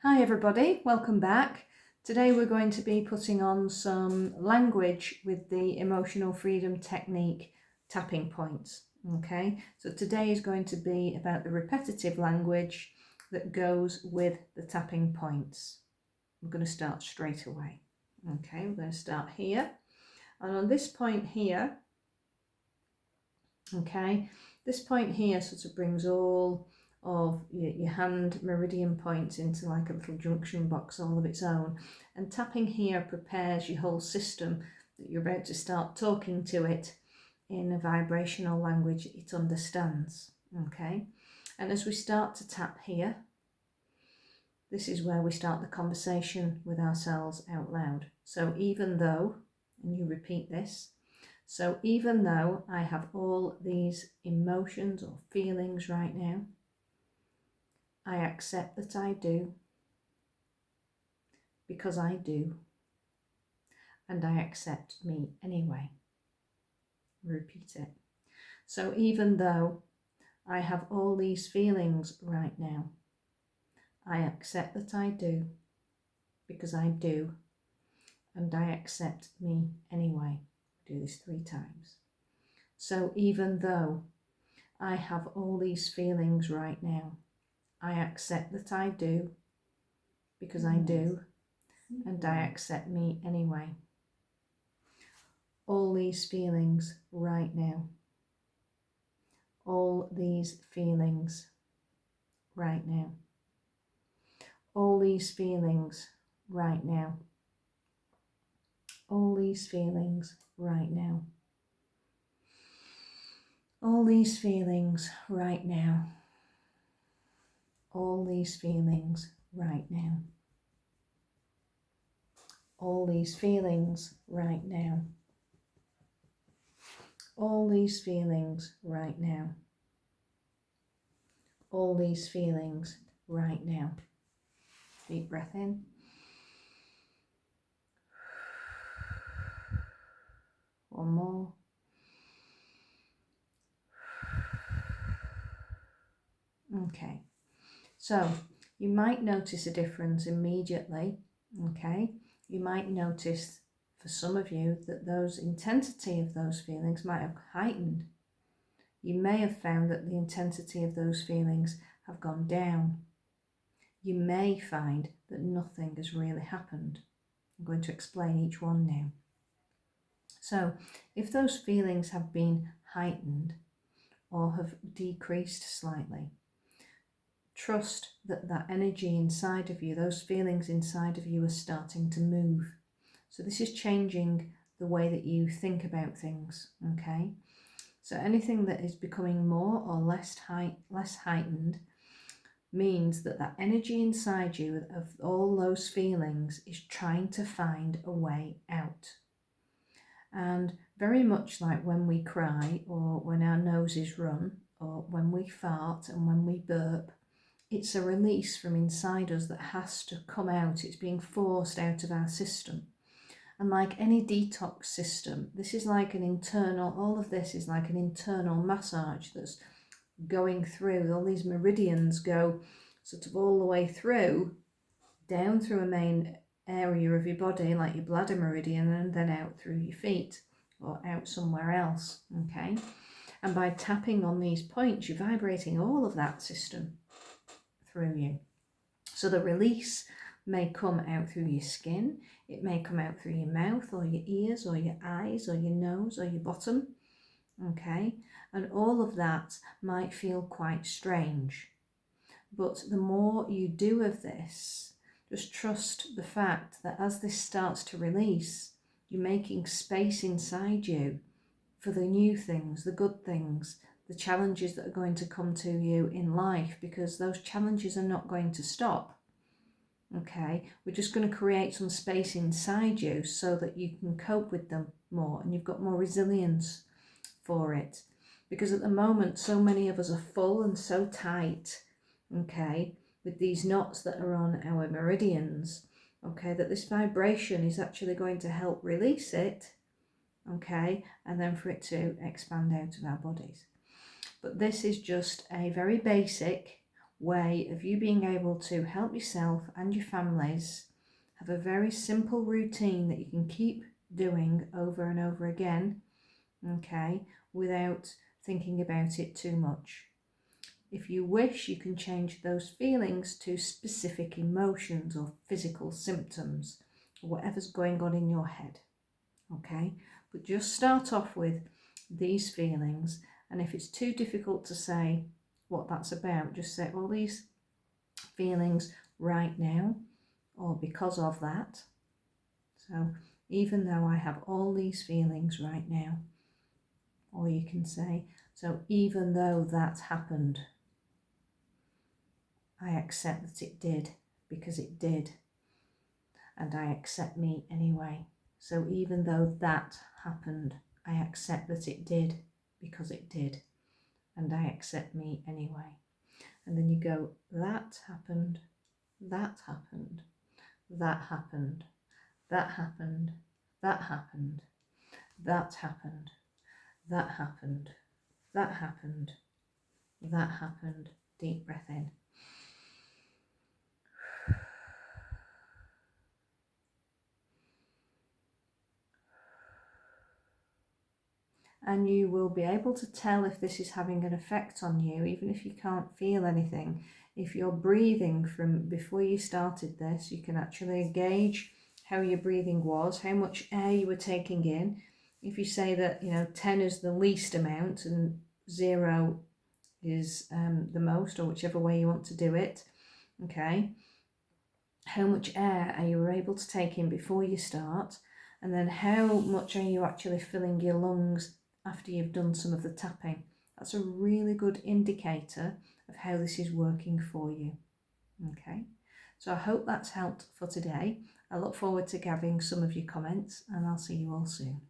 Hi everybody, welcome back. Today we're going to be putting on some language with the emotional freedom technique tapping points. Okay, so today is going to be about the repetitive language that goes with the tapping points. I'm going to start straight away. Okay, we're going to start here, and on this point here, okay, this point here sort of brings all of your hand meridian points into like a little junction box all of its own, and tapping here prepares your whole system that you're about to start talking to it in a vibrational language it understands. Okay, and as we start to tap here, this is where we start the conversation with ourselves out loud. So even though, and you repeat this, so even though I have all these emotions or feelings right now, I accept that I do, because I do, and I accept me anyway. Repeat it. So even though I have all these feelings right now, I accept that I do, because I do, and I accept me anyway. Do this 3 times. So even though I have all these feelings right now, I accept that I do, because I do, and I accept me anyway. All these feelings right now. All these feelings right now. All these feelings right now. All these feelings right now. All these feelings right now. All these feelings right now. All these feelings right now. All these feelings right now. All these feelings right now. Deep breath in. One more. Okay, so you might notice a difference immediately. Okay, you might notice for some of you that those intensity of those feelings might have heightened. You may have found that the intensity of those feelings have gone down. You may find that nothing has really happened. I'm going to explain each one now. So if those feelings have been heightened or have decreased slightly, trust that that energy inside of you, those feelings inside of you, are starting to move. So this is changing the way that you think about things, okay? So anything that is becoming more or less heightened means that that energy inside you of all those feelings is trying to find a way out. And very much like when we cry, or when our noses run, or when we fart and when we burp, it's a release from inside us that has to come out. It's being forced out of our system. And like any detox system, this is like an internal, all of this is like an internal massage that's going through. All these meridians go sort of all the way through, down through a main area of your body, like your bladder meridian, and then out through your feet or out somewhere else, okay? And by tapping on these points, you're vibrating all of that system through you. So the release may come out through your skin, it may come out through your mouth or your ears or your eyes or your nose or your bottom, okay? And all of that might feel quite strange. But the more you do of this, just trust the fact that as this starts to release, you're making space inside you for the new things, the good things, the challenges that are going to come to you in life, because those challenges are not going to stop. Okay, we're just going to create some space inside you so that you can cope with them more and you've got more resilience for it. Because at the moment, so many of us are full and so tight, okay, with these knots that are on our meridians, okay, that this vibration is actually going to help release it, okay, and then for it to expand out of our bodies. But this is just a very basic way of you being able to help yourself and your families have a very simple routine that you can keep doing over and over again, okay, without thinking about it too much. If you wish, you can change those feelings to specific emotions or physical symptoms, or whatever's going on in your head, okay? But just start off with these feelings, and if it's too difficult to say what that's about, just say, well, these feelings right now, or because of that. So even though I have all these feelings right now, or you can say, so even though that happened, I accept that it did, because it did, and I accept me anyway. So even though that happened, I accept that it did, because it did, and I accept me anyway. And then you go, that happened, that happened, that happened, that happened, that happened, that happened, that happened, that happened, that happened. Deep breath in. And you will be able to tell if this is having an effect on you, even if you can't feel anything. If you're breathing from before you started this, you can actually gauge how your breathing was, how much air you were taking in. If you say that, 10 is the least amount and 0 is the most, or whichever way you want to do it, okay, how much air are you able to take in before you start, and then how much are you actually filling your lungs after you've done some of the tapping. That's a really good indicator of how this is working for you. Okay, so I hope that's helped for today. I look forward to gathering some of your comments, and I'll see you all soon.